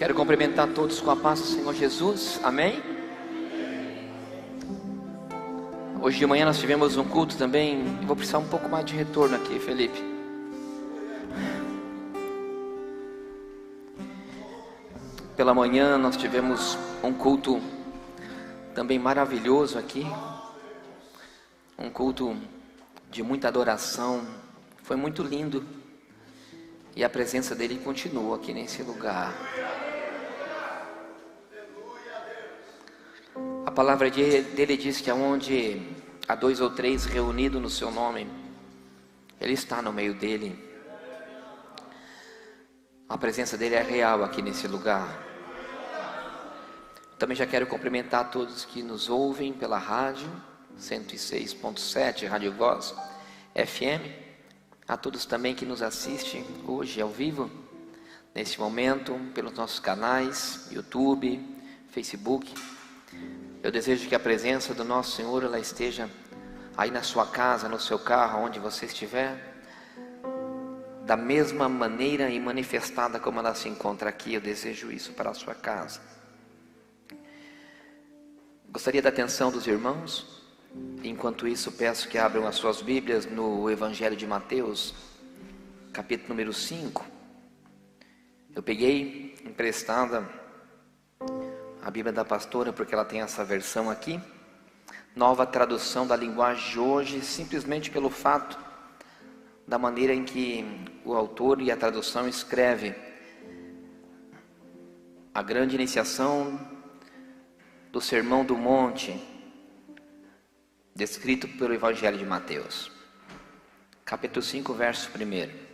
Quero cumprimentar todos com a paz do Senhor Jesus, amém? Hoje de manhã nós tivemos um culto também. Vou precisar um pouco mais de retorno aqui, Felipe. Pela manhã nós tivemos um culto também maravilhoso aqui. Um culto de muita adoração. Foi muito lindo. E a presença dele continua aqui nesse lugar. A palavra dele diz que aonde há 2 ou 3 reunidos no seu nome, ele está no meio dele. A presença dele é real aqui nesse lugar. Também já quero cumprimentar todos que nos ouvem pela rádio 106.7, Rádio Voz FM. A todos também que nos assistem hoje ao vivo, neste momento, pelos nossos canais, YouTube, Facebook. Eu desejo que a presença do nosso Senhor, ela esteja aí na sua casa, no seu carro, onde você estiver, da mesma maneira e manifestada como ela se encontra aqui. Eu desejo isso para a sua casa. Gostaria da atenção dos irmãos. Enquanto isso, peço que abram as suas Bíblias no Evangelho de Mateus, capítulo número 5. Eu peguei emprestada a Bíblia da pastora, porque ela tem essa versão aqui, nova tradução da linguagem de hoje, simplesmente pelo fato da maneira em que o autor e a tradução escreve a grande iniciação do Sermão do Monte, descrito pelo Evangelho de Mateus, capítulo 5, verso 1.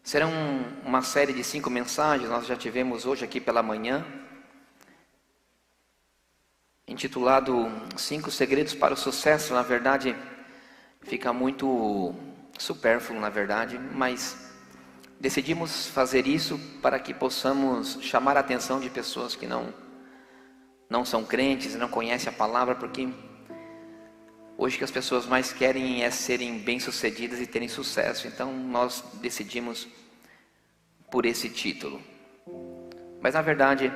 Serão uma série de 5 mensagens. Nós já tivemos hoje aqui pela manhã, intitulado 5 segredos para o sucesso. Na verdade, fica muito supérfluo, na verdade, mas decidimos fazer isso para que possamos chamar a atenção de pessoas que não são crentes, não conhecem a palavra, porque hoje o que as pessoas mais querem é serem bem-sucedidas e terem sucesso. Então nós decidimos por esse título. Mas na verdade,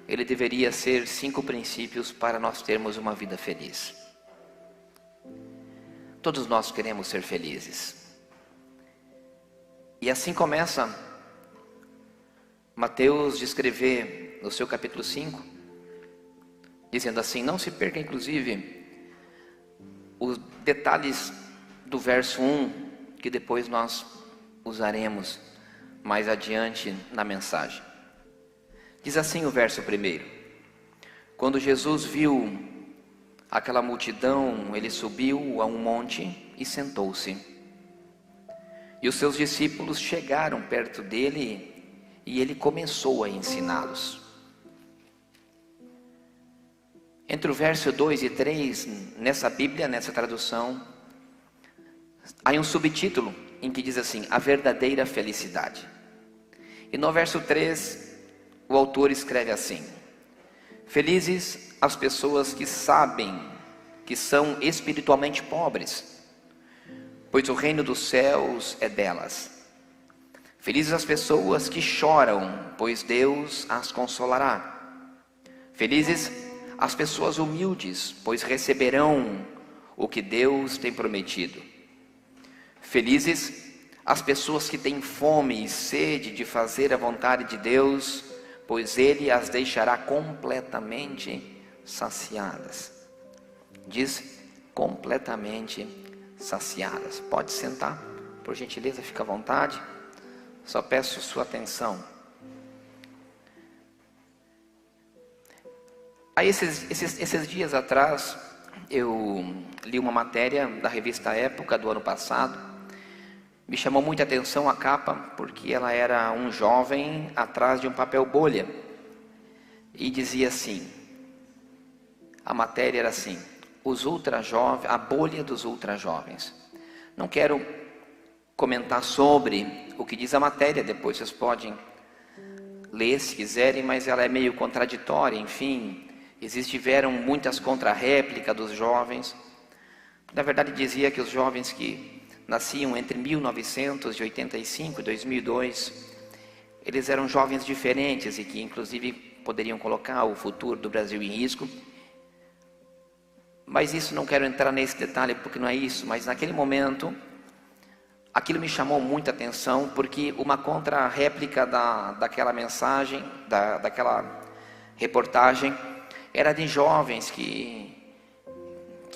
ele deveria ser 5 princípios para nós termos uma vida feliz. Todos nós queremos ser felizes. E assim começa Mateus de escrever no seu capítulo 5, dizendo assim: não se perca inclusive os detalhes do verso 1, que depois nós usaremos mais adiante na mensagem. Diz assim o verso 1: quando Jesus viu aquela multidão, ele subiu a um monte e sentou-se. E os seus discípulos chegaram perto dele e ele começou a ensiná-los. Entre o verso 2 e 3, nessa Bíblia, nessa tradução, há um subtítulo em que diz assim: a verdadeira felicidade. E no verso 3, o autor escreve assim: felizes as pessoas que sabem que são espiritualmente pobres, pois o reino dos céus é delas. Felizes as pessoas que choram, pois Deus as consolará. Felizes as pessoas humildes, pois receberão o que Deus tem prometido. Felizes as pessoas que têm fome e sede de fazer a vontade de Deus, pois Ele as deixará completamente saciadas. Diz completamente saciadas. Pode sentar, por gentileza, fica à vontade. Só peço sua atenção. Aí esses dias atrás, eu li uma matéria da revista Época do ano passado. Me chamou muita atenção a capa, porque ela era um jovem atrás de um papel bolha. E dizia assim, a matéria era assim: a bolha dos ultrajovens. Não quero comentar sobre o que diz a matéria, depois vocês podem ler se quiserem, mas ela é meio contraditória, enfim. Tiveram muitas contrarréplicas dos jovens. Na verdade dizia que os jovens que nasciam entre 1985 e 2002 Eles eram jovens diferentes e que inclusive poderiam colocar o futuro do Brasil em risco. Mas isso, não quero entrar nesse detalhe porque não é isso. Mas naquele momento, aquilo me chamou muita atenção, porque uma contra-réplica daquela mensagem, daquela reportagem, era de jovens que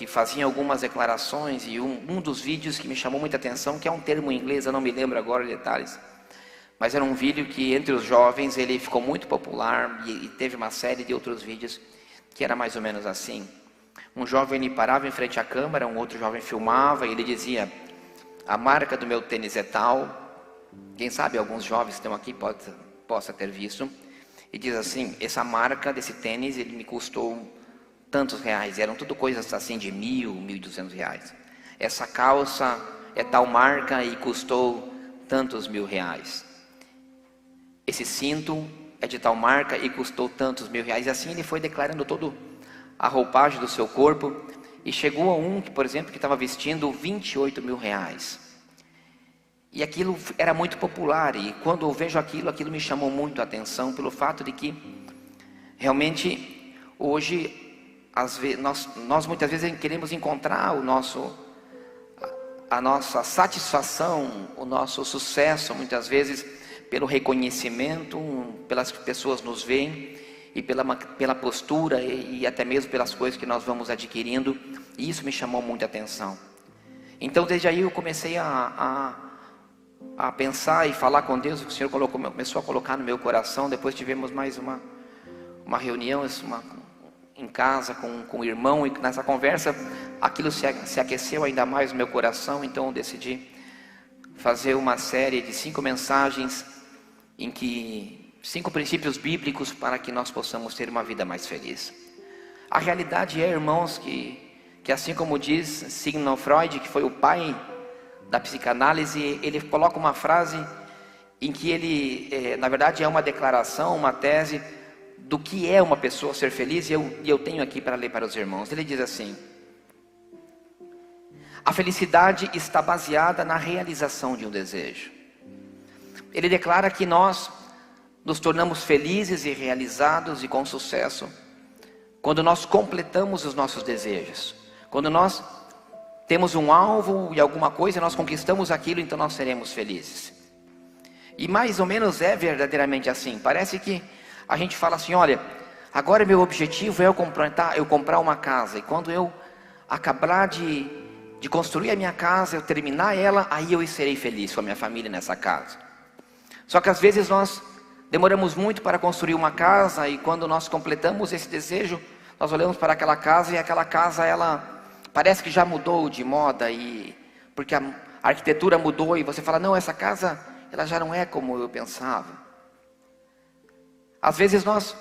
faziam algumas declarações. E um dos vídeos que me chamou muita atenção, que é um termo em inglês, eu não me lembro agora detalhes, mas era um vídeo que entre os jovens ele ficou muito popular, e teve uma série de outros vídeos que era mais ou menos assim. Um jovem ele parava em frente à câmera, um outro jovem filmava e ele dizia: a marca do meu tênis é tal. Quem sabe alguns jovens que estão aqui possa ter visto. E diz assim: essa marca desse tênis ele me custou tantos reais. Eram tudo coisas assim de R$1.000, R$1.200. Essa calça é tal marca e custou tantos mil-reais. Esse cinto é de tal marca e custou tantos mil-reais. E assim ele foi declarando toda a roupagem do seu corpo. E chegou a um, por exemplo, que estava vestindo R$28.000. E aquilo era muito popular. E quando eu vejo aquilo me chamou muito a atenção, pelo fato de que realmente hoje nós muitas vezes queremos encontrar a nossa satisfação, o nosso sucesso, muitas vezes pelo reconhecimento, pelas pessoas nos veem, e pela postura, e até mesmo pelas coisas que nós vamos adquirindo. E isso me chamou muita atenção. Então desde aí eu comecei a pensar e falar com Deus. O Senhor começou a colocar no meu coração. Depois tivemos mais uma reunião em casa com o irmão, e nessa conversa aquilo se aqueceu ainda mais no meu coração. Então eu decidi fazer uma série de 5 mensagens, em que 5 princípios bíblicos para que nós possamos ter uma vida mais feliz. A realidade é, irmãos, que assim como diz Sigmund Freud, que foi o pai da psicanálise, ele coloca uma frase em que ele, na verdade, é uma declaração, uma tese do que é uma pessoa ser feliz, e eu tenho aqui para ler para os irmãos. Ele diz assim: a felicidade está baseada na realização de um desejo. Ele declara que nós nos tornamos felizes e realizados e com sucesso quando nós completamos os nossos desejos. Quando nós temos um alvo e alguma coisa, nós conquistamos aquilo, então nós seremos felizes. E mais ou menos é verdadeiramente assim. Parece que a gente fala assim: olha, agora meu objetivo é eu comprar uma casa, e quando eu acabar de construir a minha casa, eu terminar ela, aí eu serei feliz com a minha família nessa casa. Só que às vezes nós demoramos muito para construir uma casa, e quando nós completamos esse desejo, nós olhamos para aquela casa, e aquela casa, ela parece que já mudou de moda, porque a arquitetura mudou, e você fala: não, essa casa ela já não é como eu pensava. Às vezes nós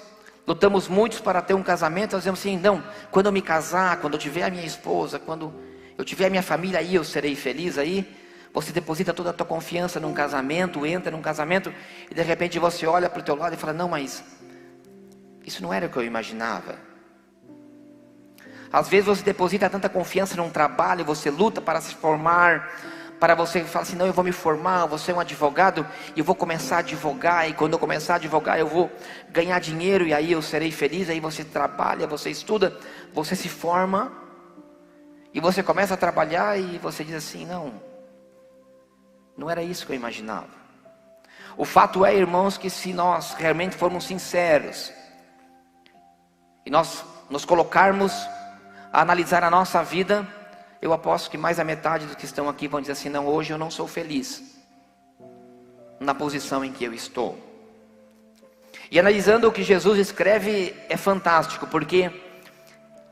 lutamos muito para ter um casamento, nós dizemos assim: não, quando eu me casar, quando eu tiver a minha esposa, quando eu tiver a minha família, aí eu serei feliz. Aí você deposita toda a tua confiança num casamento, entra num casamento, e de repente você olha para o teu lado e fala: não, mas isso não era o que eu imaginava. Às vezes você deposita tanta confiança num trabalho, você luta para se formar, para você falar assim: não, eu vou me formar, vou ser um advogado, e eu vou começar a advogar, e quando eu começar a advogar eu vou ganhar dinheiro, e aí eu serei feliz. Aí você trabalha, você estuda, você se forma, e você começa a trabalhar, e você diz assim: não era isso que eu imaginava. O fato é, irmãos, que se nós realmente formos sinceros, e nós nos colocarmos a analisar a nossa vida, eu aposto que mais da metade dos que estão aqui vão dizer assim: não, hoje eu não sou feliz na posição em que eu estou. E analisando o que Jesus escreve é fantástico, porque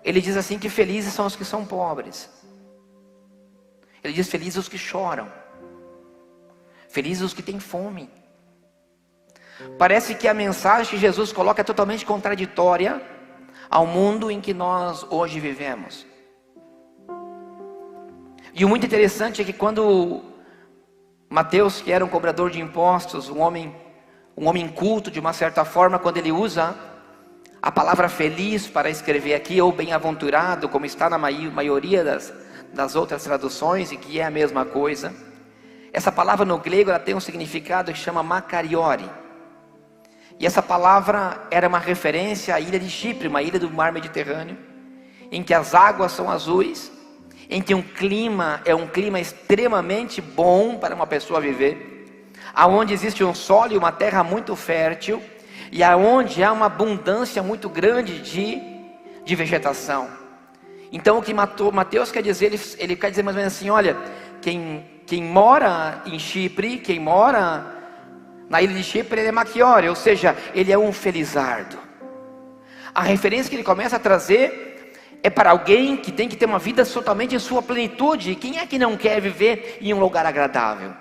ele diz assim que felizes são os que são pobres. Ele diz: felizes os que choram, felizes os que têm fome. Parece que a mensagem que Jesus coloca é totalmente contraditória ao mundo em que nós hoje vivemos. E o muito interessante é que quando Mateus, que era um cobrador de impostos, um homem culto de uma certa forma, quando ele usa a palavra feliz para escrever aqui, ou bem-aventurado, como está na maioria das outras traduções, e que é a mesma coisa, essa palavra no grego ela tem um significado que chama makariori. E essa palavra era uma referência à ilha de Chipre, uma ilha do mar Mediterrâneo, em que as águas são azuis, em que um clima é um clima extremamente bom para uma pessoa viver, aonde existe um solo e uma terra muito fértil, e aonde há uma abundância muito grande de vegetação. Então o que Mateus quer dizer, ele quer dizer mais ou menos assim: olha, quem mora em Chipre, quem mora na ilha de Chipre, ele é Maquiore, ou seja, ele é um felizardo. A referência que ele começa a trazer é para alguém que tem que ter uma vida totalmente em sua plenitude. Quem é que não quer viver em um lugar agradável?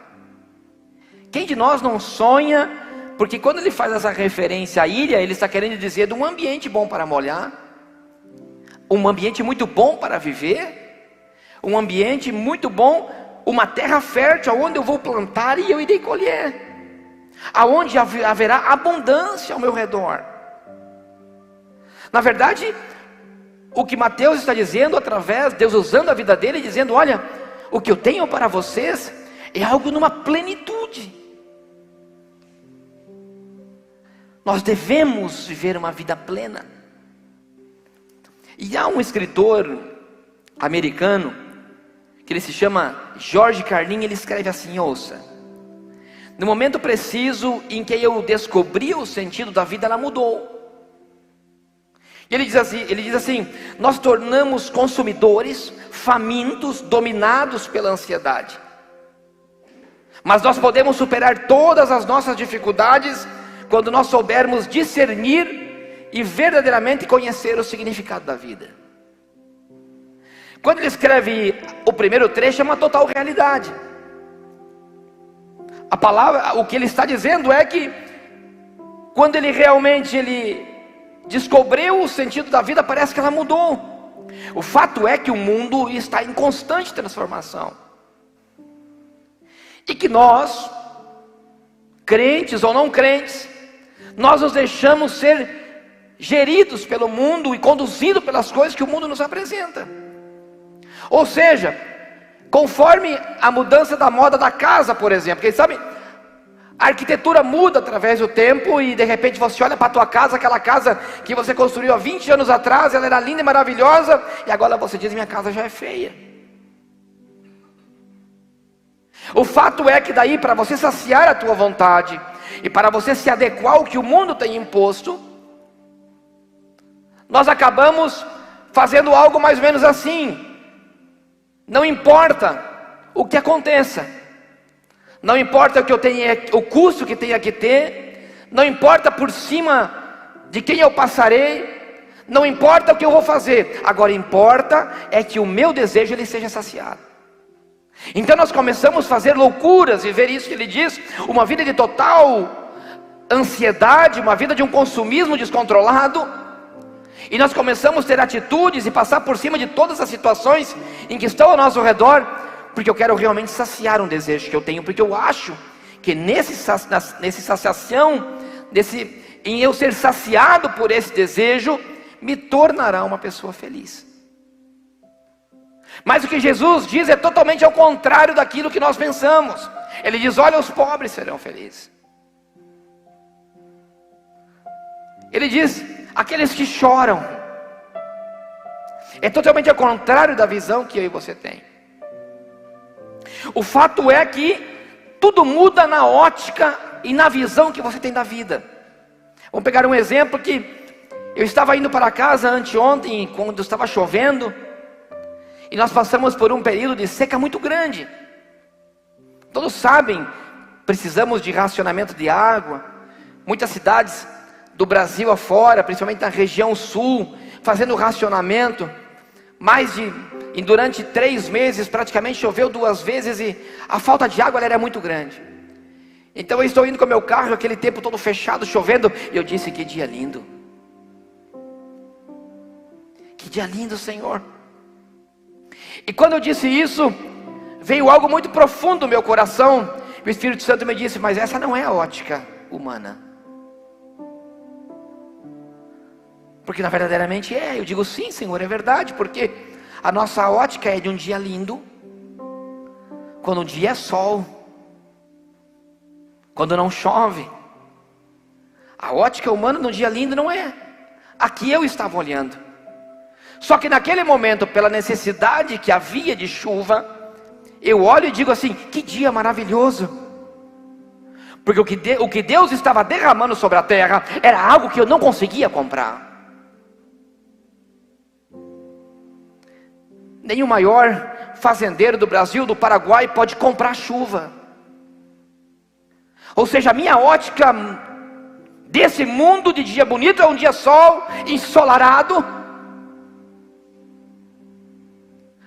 Quem de nós não sonha? Porque quando ele faz essa referência à ilha, ele está querendo dizer de um ambiente bom para molhar, um ambiente muito bom para viver, um ambiente muito bom, uma terra fértil, onde eu vou plantar e eu irei colher, aonde haverá abundância ao meu redor. Na verdade, o que Mateus está dizendo, através Deus usando a vida dele, dizendo: olha, o que eu tenho para vocês é algo numa plenitude. Nós devemos viver uma vida plena. E há um escritor americano, que ele se chama George Carlin, ele escreve assim, ouça: no momento preciso em que eu descobri o sentido da vida, ela mudou. E ele diz assim: nós tornamos consumidores, famintos, dominados pela ansiedade. Mas nós podemos superar todas as nossas dificuldades quando nós soubermos discernir e verdadeiramente conhecer o significado da vida. Quando ele escreve o primeiro trecho, é uma total realidade. A palavra, o que ele está dizendo é que quando ele descobriu o sentido da vida, parece que ela mudou. O fato é que o mundo está em constante transformação, e que nós, crentes ou não crentes, nós nos deixamos ser geridos pelo mundo e conduzidos pelas coisas que o mundo nos apresenta. Ou seja, conforme a mudança da moda da casa, por exemplo, quem sabe a arquitetura muda através do tempo, e de repente você olha para a tua casa, aquela casa que você construiu há 20 anos atrás, ela era linda e maravilhosa, e agora você diz: minha casa já é feia. O fato é que daí, para você saciar a tua vontade, e para você se adequar ao que o mundo tem imposto, nós acabamos fazendo algo mais ou menos assim: não importa o que aconteça, não importa o que eu tenha, o custo que tenha que ter, não importa por cima de quem eu passarei, não importa o que eu vou fazer, agora importa é que o meu desejo ele seja saciado. Então nós começamos a fazer loucuras, e ver isso que ele diz, uma vida de total ansiedade, uma vida de um consumismo descontrolado, e nós começamos a ter atitudes e passar por cima de todas as situações em que estão ao nosso redor, porque eu quero realmente saciar um desejo que eu tenho, porque eu acho que em eu ser saciado por esse desejo, me tornará uma pessoa feliz. Mas o que Jesus diz é totalmente ao contrário daquilo que nós pensamos. Ele diz: olha, os pobres serão felizes. Ele diz: aqueles que choram. É totalmente ao contrário da visão que eu e você tem. O fato é que tudo muda na ótica e na visão que você tem da vida. Vamos pegar um exemplo que eu estava indo para casa anteontem, quando estava chovendo, e nós passamos por um período de seca muito grande. Todos sabem, precisamos de racionamento de água. Muitas cidades do Brasil afora, principalmente na região sul, fazendo racionamento. E durante 3 meses praticamente choveu 2 vezes, e a falta de água era muito grande. Então eu estou indo com o meu carro, aquele tempo todo fechado, chovendo, e eu disse: que dia lindo, que dia lindo, Senhor. E quando eu disse isso, veio algo muito profundo no meu coração. O Espírito Santo me disse: mas essa não é a ótica humana. Porque verdadeiramente é. Eu digo: sim, Senhor, é verdade, porque a nossa ótica é de um dia lindo, quando o dia é sol, quando não chove. A ótica humana no dia lindo não é. Aqui eu estava olhando. Só que naquele momento, pela necessidade que havia de chuva, eu olho e digo assim: que dia maravilhoso. Porque o que Deus estava derramando sobre a terra era algo que eu não conseguia comprar. Nem o maior fazendeiro do Brasil, do Paraguai, pode comprar chuva. Ou seja, a minha ótica desse mundo de dia bonito é um dia sol, ensolarado.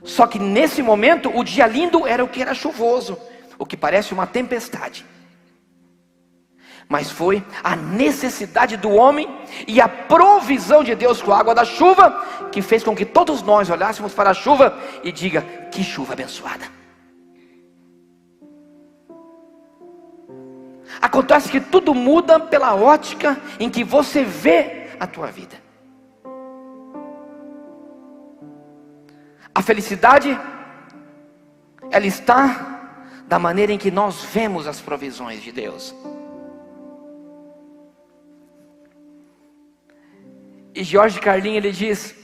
Só que nesse momento, o dia lindo era o que era chuvoso, o que parece uma tempestade. Mas foi a necessidade do homem e a provisão de Deus com a água da chuva que fez com que todos nós olhássemos para a chuva e diga: que chuva abençoada. Acontece que tudo muda pela ótica em que você vê a tua vida. A felicidade, ela está da maneira em que nós vemos as provisões de Deus. E Jorge Carlin, ele diz: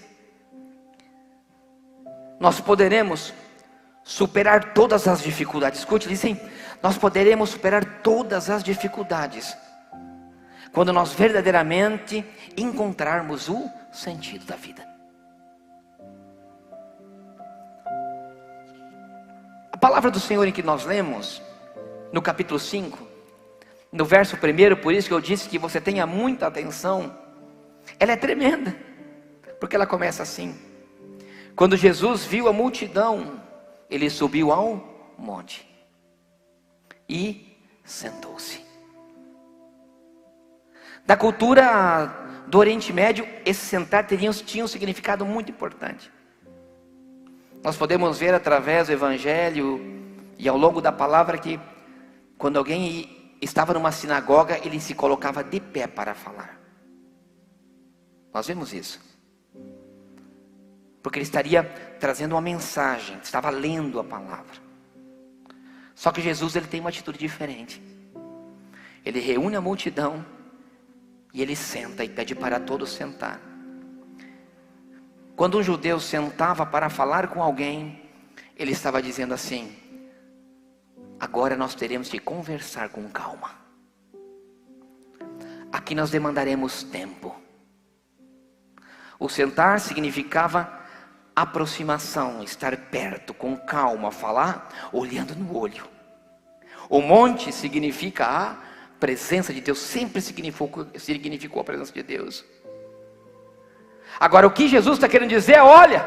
nós poderemos superar todas as dificuldades. Escute, ele diz assim: nós poderemos superar todas as dificuldades quando nós verdadeiramente encontrarmos o sentido da vida. A palavra do Senhor em que nós lemos, no capítulo 5, no verso 1, por isso que eu disse que você tenha muita atenção, ela é tremenda, porque ela começa assim: quando Jesus viu a multidão, ele subiu ao monte e sentou-se. Da cultura do Oriente Médio, esse sentar tinha um significado muito importante. Nós podemos ver através do Evangelho e ao longo da palavra que quando alguém estava numa sinagoga, ele se colocava de pé para falar. Nós vemos isso, porque ele estaria trazendo uma mensagem, estava lendo a palavra. Só que Jesus, ele tem uma atitude diferente. Ele reúne a multidão e ele senta e pede para todos sentar. Quando um judeu sentava para falar com alguém, ele estava dizendo assim: agora nós teremos que conversar com calma. Aqui nós demandaremos tempo. O sentar significava aproximação, estar perto, com calma, falar olhando no olho. O monte significa a presença de Deus, sempre significou a presença de Deus. Agora o que Jesus está querendo dizer é: olha,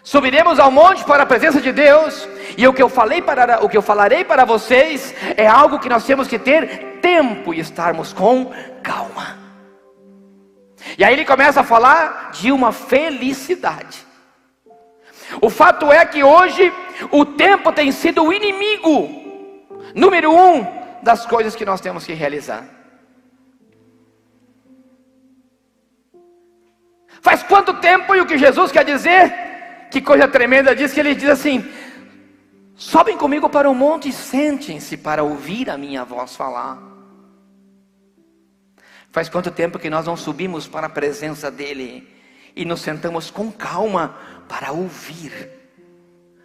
subiremos ao monte para a presença de Deus, e o que eu falarei para vocês é algo que nós temos que ter tempo e estarmos com calma. E aí ele começa a falar de uma felicidade. O fato é que hoje o tempo tem sido o inimigo número 1 das coisas que nós temos que realizar. Faz quanto tempo, e o que Jesus quer dizer, que coisa tremenda, diz que ele diz assim: sobem comigo para o monte e sentem-se para ouvir a minha voz falar. Faz quanto tempo que nós não subimos para a presença dele e nos sentamos com calma para ouvir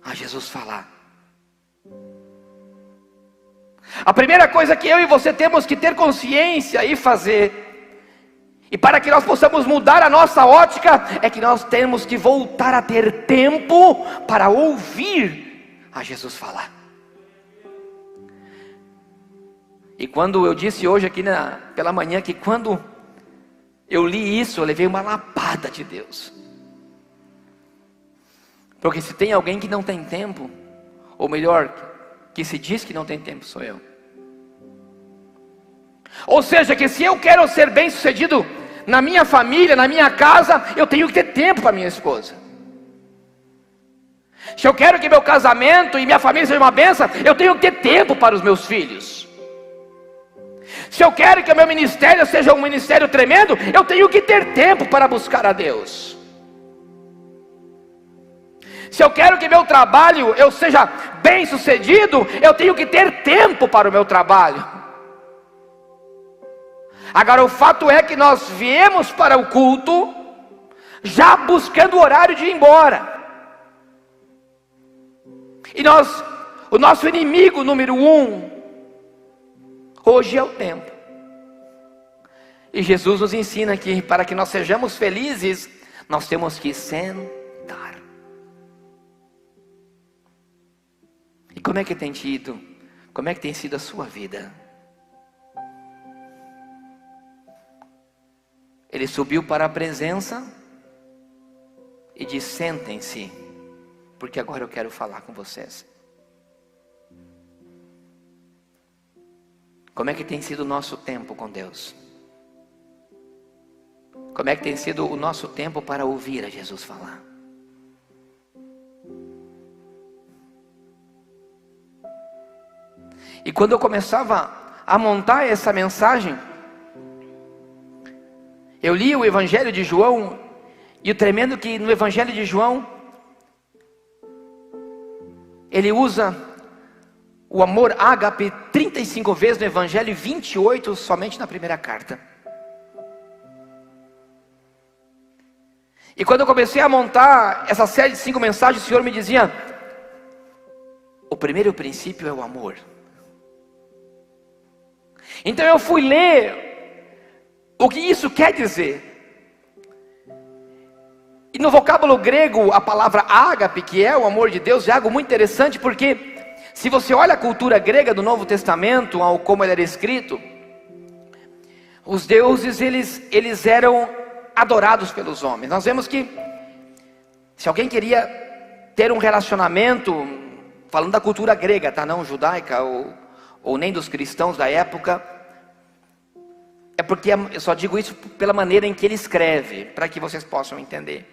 a Jesus falar. A primeira coisa que eu e você temos que ter consciência e fazer, e para que nós possamos mudar a nossa ótica, é que nós temos que voltar a ter tempo para ouvir a Jesus falar. E quando eu disse hoje aqui pela manhã, que quando eu li isso, eu levei uma lapada de Deus. Porque se tem alguém que não tem tempo, ou melhor, que se diz que não tem tempo, sou eu. Ou seja, que se eu quero ser bem sucedido na minha família, na minha casa, eu tenho que ter tempo para minha esposa. Se eu quero que meu casamento e minha família seja uma bênção, eu tenho que ter tempo para os meus filhos. Se eu quero que o meu ministério seja um ministério tremendo, eu tenho que ter tempo para buscar a Deus. Se eu quero que meu trabalho eu seja bem sucedido, eu tenho que ter tempo para o meu trabalho. Agora o fato é que nós viemos para o culto já buscando o horário de ir embora. E o nosso inimigo número 1 hoje é o tempo. E Jesus nos ensina que para que nós sejamos felizes, nós temos que sentar. E como é que tem sido? Como é que tem sido a sua vida? Ele subiu para a presença e disse: sentem-se, porque agora eu quero falar com vocês. Como é que tem sido o nosso tempo com Deus? Como é que tem sido o nosso tempo para ouvir a Jesus falar? E quando eu começava a montar essa mensagem, eu li o Evangelho de João, e o tremendo que no Evangelho de João, ele usa o amor ágape 35 vezes no Evangelho e 28 somente na primeira carta. E quando eu comecei a montar essa série de 5 mensagens, o Senhor me dizia: o primeiro princípio é o amor. Então eu fui ler o que isso quer dizer. E no vocábulo grego, a palavra ágape, que é o amor de Deus, é algo muito interessante, porque se você olha a cultura grega do Novo Testamento, ao como ele era escrito, os deuses, eles eram adorados pelos homens. Nós vemos que se alguém queria ter um relacionamento, falando da cultura grega, tá? Não judaica ou nem dos cristãos da época, é porque eu só digo isso pela maneira em que ele escreve, para que vocês possam entender.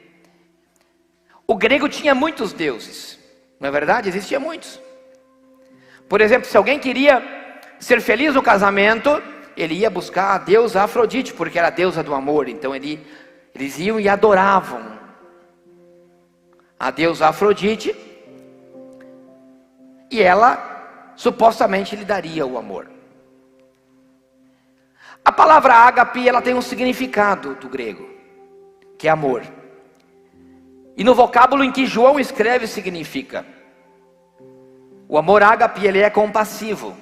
O grego tinha muitos deuses, não é verdade? Existiam muitos. Por exemplo, se alguém queria ser feliz no casamento, ele ia buscar a deusa Afrodite, porque era a deusa do amor. Então eles iam e adoravam a deusa Afrodite, e ela supostamente lhe daria o amor. A palavra ágape, ela tem um significado do grego, que é amor. E no vocábulo em que João escreve significa: o amor ágape, ele é compassivo,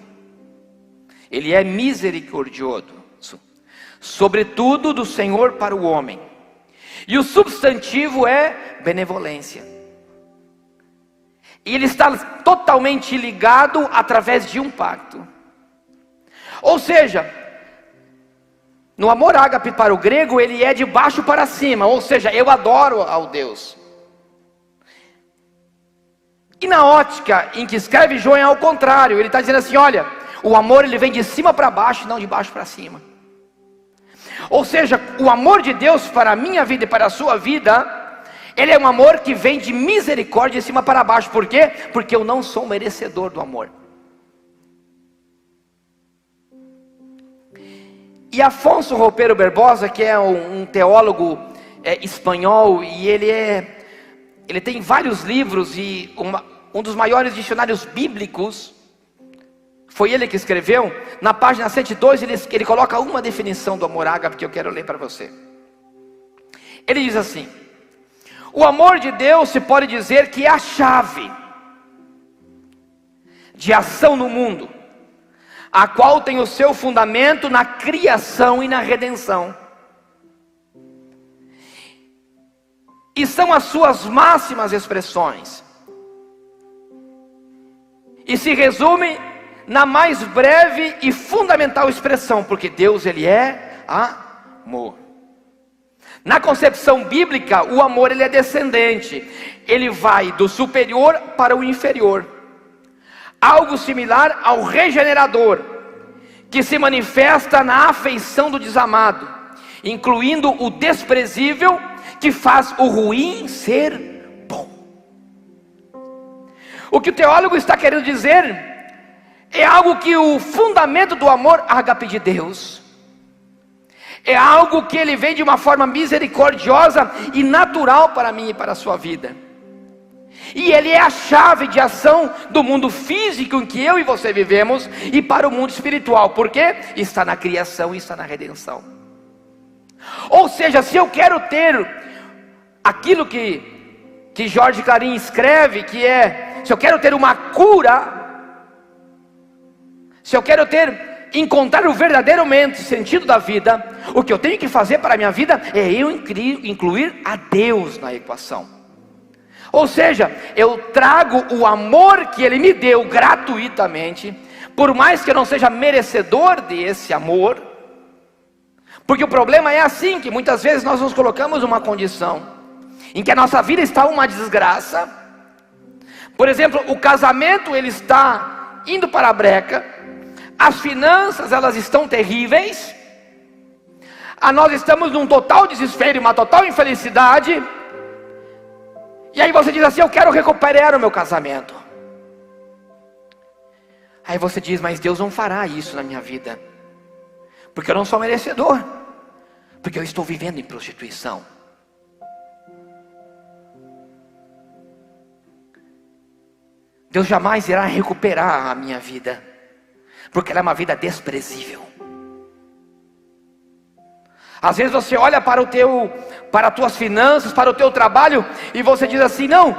ele é misericordioso, sobretudo do Senhor para o homem. E o substantivo é benevolência. E ele está totalmente ligado através de um pacto. Ou seja, no amor ágape para o grego, ele é de baixo para cima, ou seja, eu adoro ao Deus. E na ótica em que escreve João é ao contrário, ele está dizendo assim: olha, o amor ele vem de cima para baixo, não de baixo para cima. Ou seja, o amor de Deus para a minha vida e para a sua vida, ele é um amor que vem de misericórdia de cima para baixo. Por quê? Porque eu não sou merecedor do amor. E Afonso Roupeiro Barbosa, que é um teólogo espanhol, e ele tem vários livros, e um dos maiores dicionários bíblicos, foi ele que escreveu. Na página 102 ele coloca uma definição do amor ágape que eu quero ler para você. Ele diz assim: o amor de Deus se pode dizer que é a chave de ação no mundo, a qual tem o seu fundamento na criação e na redenção, e são as suas máximas expressões, e se resume na mais breve e fundamental expressão, porque Deus ele é amor. Na concepção bíblica, o amor ele é descendente, ele vai do superior para o inferior, algo similar ao regenerador, que se manifesta na afeição do desamado, incluindo o desprezível, que faz o ruim ser bom. O que o teólogo está querendo dizer é algo que o fundamento do amor ágape de Deus é algo que ele vem de uma forma misericordiosa e natural para mim e para a sua vida. E ele é a chave de ação do mundo físico em que eu e você vivemos e para o mundo espiritual. Por quê? Está na criação e está na redenção. Ou seja, se eu quero ter aquilo que Jorge Clarim escreve, que é, se eu quero ter uma cura, se eu quero encontrar o verdadeiro sentido da vida, o que eu tenho que fazer para a minha vida é eu incluir a Deus na equação. Ou seja, eu trago o amor que Ele me deu gratuitamente, por mais que eu não seja merecedor desse amor, porque o problema é assim, que muitas vezes nós nos colocamos numa condição em que a nossa vida está uma desgraça. Por exemplo, o casamento ele está indo para a breca, as finanças elas estão terríveis, nós estamos num total desespero e uma total infelicidade. E aí você diz assim: eu quero recuperar o meu casamento. Aí você diz: mas Deus não fará isso na minha vida, porque eu não sou merecedor, porque eu estou vivendo em prostituição. Deus jamais irá recuperar a minha vida, porque ela é uma vida desprezível. Às vezes você olha para as tuas finanças, para o teu trabalho, e você diz assim: não,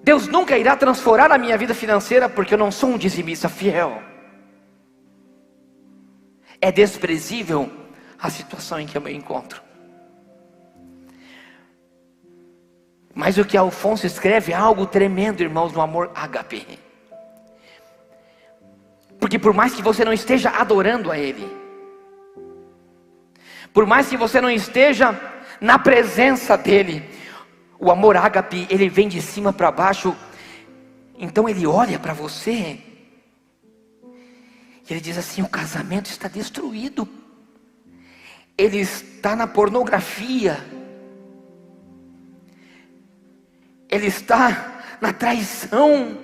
Deus nunca irá transformar a minha vida financeira, porque eu não sou um dizimista fiel. É desprezível a situação em que eu me encontro. Mas o que Alfonso escreve é algo tremendo, irmãos, no amor ágape. Porque por mais que você não esteja adorando a Ele, por mais que você não esteja na presença dEle, o amor ágape, ele vem de cima para baixo. Então ele olha para você e ele diz assim: o casamento está destruído, ele está na pornografia, ele está na traição,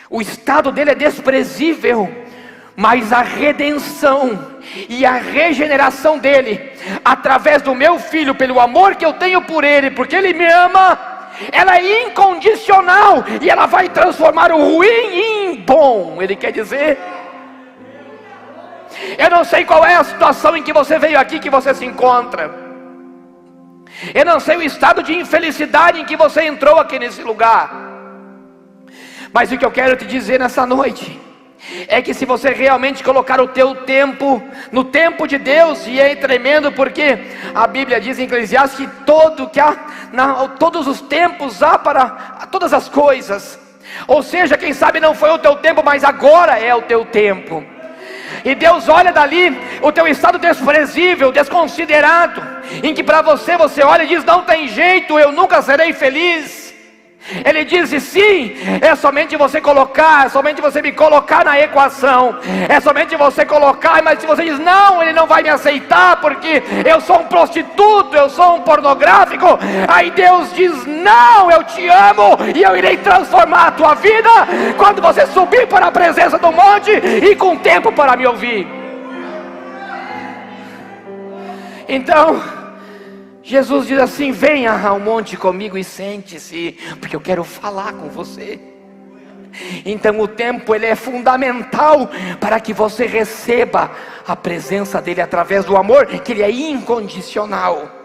o estado dele é desprezível. Mas a redenção e a regeneração dele, através do meu filho, pelo amor que eu tenho por ele, porque ele me ama, ela é incondicional, e ela vai transformar o ruim em bom. Ele quer dizer, eu não sei qual é a situação em que você veio aqui, que você se encontra, eu não sei o estado de infelicidade em que você entrou aqui nesse lugar, mas o que eu quero te dizer nessa noite é que se você realmente colocar o teu tempo no tempo de Deus, e é tremendo porque a Bíblia diz em Eclesiastes que todos os tempos há para todas as coisas. Ou seja, quem sabe não foi o teu tempo, mas agora é o teu tempo. E Deus olha dali o teu estado desprezível, desconsiderado, em que para você olha e diz: não tem jeito, eu nunca serei feliz. Ele diz: sim, é somente você colocar, é somente você me colocar na equação, é somente você colocar. Mas se você diz: não, ele não vai me aceitar, porque eu sou um prostituto, eu sou um pornográfico, aí Deus diz: não, eu te amo, e eu irei transformar a tua vida, quando você subir para a presença do monte, e com tempo para me ouvir. Então Jesus diz assim: venha ao monte comigo e sente-se, porque eu quero falar com você. Então o tempo ele é fundamental para que você receba a presença dele através do amor, que ele é incondicional.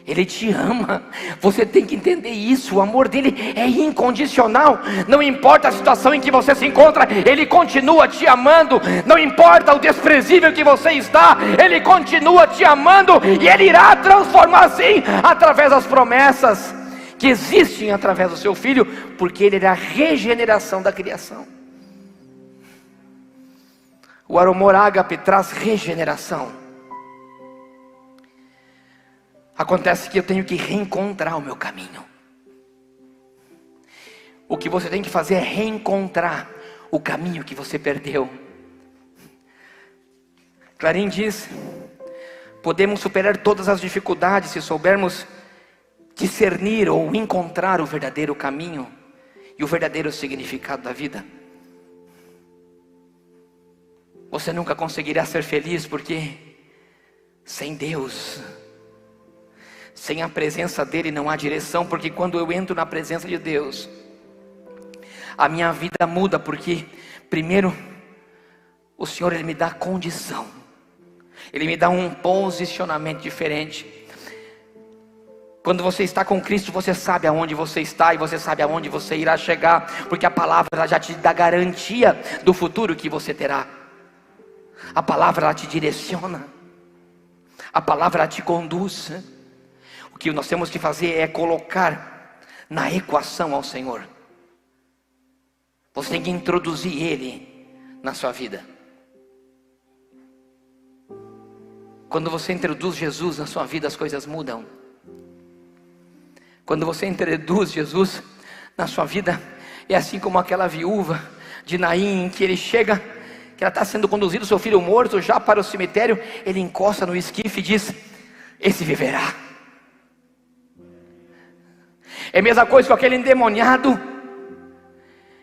Ele te ama, você tem que entender isso. O amor dele é incondicional. Não importa a situação em que você se encontra, ele continua te amando. Não importa o desprezível que você está, ele continua te amando. E ele irá transformar sim, através das promessas que existem através do seu filho, porque ele é a regeneração da criação. O amor ágape traz regeneração. Acontece que eu tenho que reencontrar o meu caminho. O que você tem que fazer é reencontrar o caminho que você perdeu. Clarim diz: podemos superar todas as dificuldades se soubermos discernir ou encontrar o verdadeiro caminho e o verdadeiro significado da vida. Você nunca conseguirá ser feliz, porque sem Deus, Sem a presença dele não há direção, porque quando eu entro na presença de Deus, a minha vida muda, porque primeiro, o Senhor Ele me dá condição, Ele me dá um posicionamento diferente. Quando você está com Cristo, você sabe aonde você está e você sabe aonde você irá chegar, porque a palavra já te dá garantia do futuro que você terá. A palavra ela te direciona, a palavra ela te conduz. O que nós temos que fazer é colocar na equação ao Senhor. Você tem que introduzir Ele na sua vida. Quando você introduz Jesus na sua vida, as coisas mudam. Quando você introduz Jesus na sua vida, é assim como aquela viúva de Naim, que ele chega, que ela está sendo conduzido, seu filho morto, já para o cemitério. Ele encosta no esquife e diz: esse viverá. É a mesma coisa com aquele endemoniado,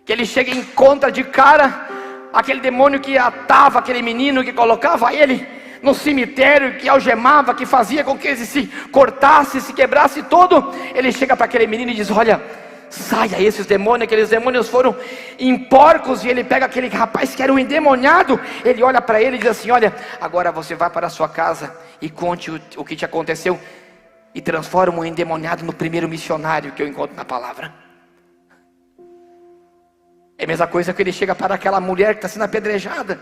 que ele chega e encontra de cara aquele demônio que atava aquele menino, que colocava ele no cemitério, que algemava, que fazia com que ele se cortasse, se quebrasse todo. Ele chega para aquele menino e diz: olha, saia esses demônios. Aqueles demônios foram em porcos. E ele pega aquele rapaz que era um endemoniado, ele olha para ele e diz assim: olha, agora você vai para a sua casa e conte o que te aconteceu, e transforma o endemoniado no primeiro missionário que eu encontro na palavra. É a mesma coisa que ele chega para aquela mulher que está sendo apedrejada,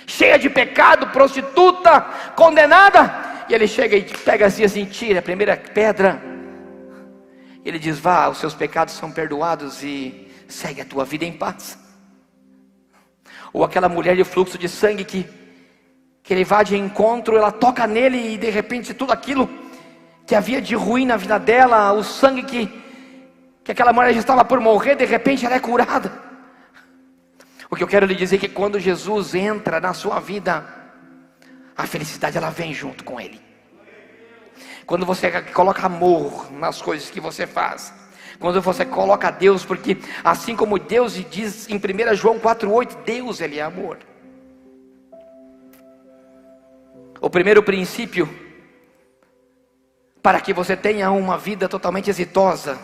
cheia de pecado, prostituta, condenada. E ele chega e pega assim, tira a primeira pedra. Ele diz: vá, os seus pecados são perdoados e segue a tua vida em paz. Ou aquela mulher de fluxo de sangue que ele vai de encontro, ela toca nele e de repente tudo aquilo que havia de ruim na vida dela, o sangue que aquela mulher já estava por morrer, de repente ela é curada. O que eu quero lhe dizer é que quando Jesus entra na sua vida, a felicidade ela vem junto com Ele. Quando você coloca amor nas coisas que você faz, quando você coloca Deus, porque assim como Deus diz em 1 João 4,8, Deus Ele é amor. O primeiro princípio para que você tenha uma vida totalmente exitosa,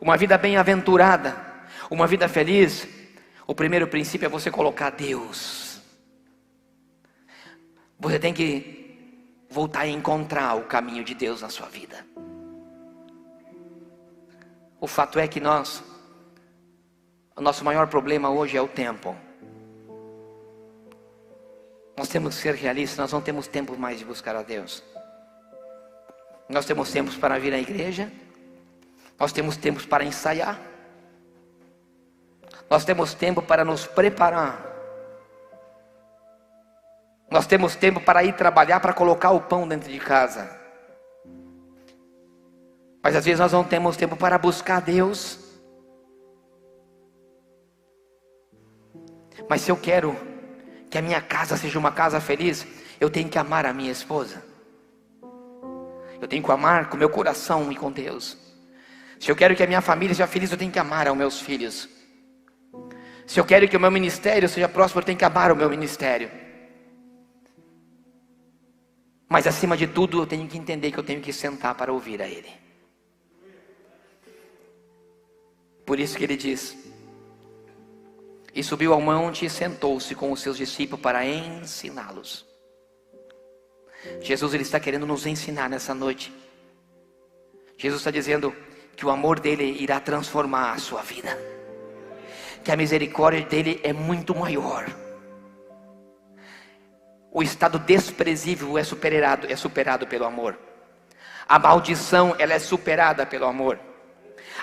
uma vida bem-aventurada, uma vida feliz, o primeiro princípio é você colocar Deus. Você tem que voltar a encontrar o caminho de Deus na sua vida. O fato é que o nosso maior problema hoje é o tempo. Nós temos que ser realistas, nós não temos tempo mais de buscar a Deus. Nós temos tempos para vir à igreja, nós temos tempos para ensaiar, nós temos tempo para nos preparar, nós temos tempo para ir trabalhar, para colocar o pão dentro de casa. Mas às vezes nós não temos tempo para buscar Deus. Mas se eu quero que a minha casa seja uma casa feliz, eu tenho que amar a minha esposa. Eu tenho que amar com meu coração e com Deus. Se eu quero que a minha família seja feliz, eu tenho que amar aos meus filhos. Se eu quero que o meu ministério seja próspero, eu tenho que amar o meu ministério. Mas acima de tudo, eu tenho que entender que eu tenho que sentar para ouvir a Ele. Por isso que Ele diz: e subiu ao monte e sentou-se com os seus discípulos para ensiná-los. Jesus Ele está querendo nos ensinar nessa noite. Jesus está dizendo que o amor dele irá transformar a sua vida, que a misericórdia dele é muito maior. O estado desprezível é superado pelo amor. A maldição ela é superada pelo amor.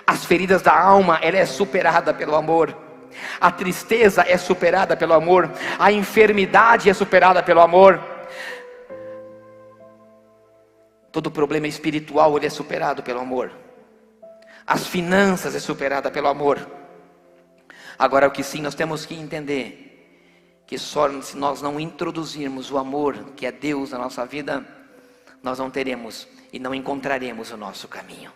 As feridas da alma ela é superada pelo amor. A tristeza é superada pelo amor. A enfermidade é superada pelo amor. Todo problema espiritual ele é superado pelo amor. As finanças é superada pelo amor. Agora o que sim nós temos que entender, que só se nós não introduzirmos o amor que é Deus na nossa vida, nós não teremos e não encontraremos o nosso caminho.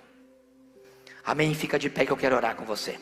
Amém? Fica de pé que eu quero orar com você.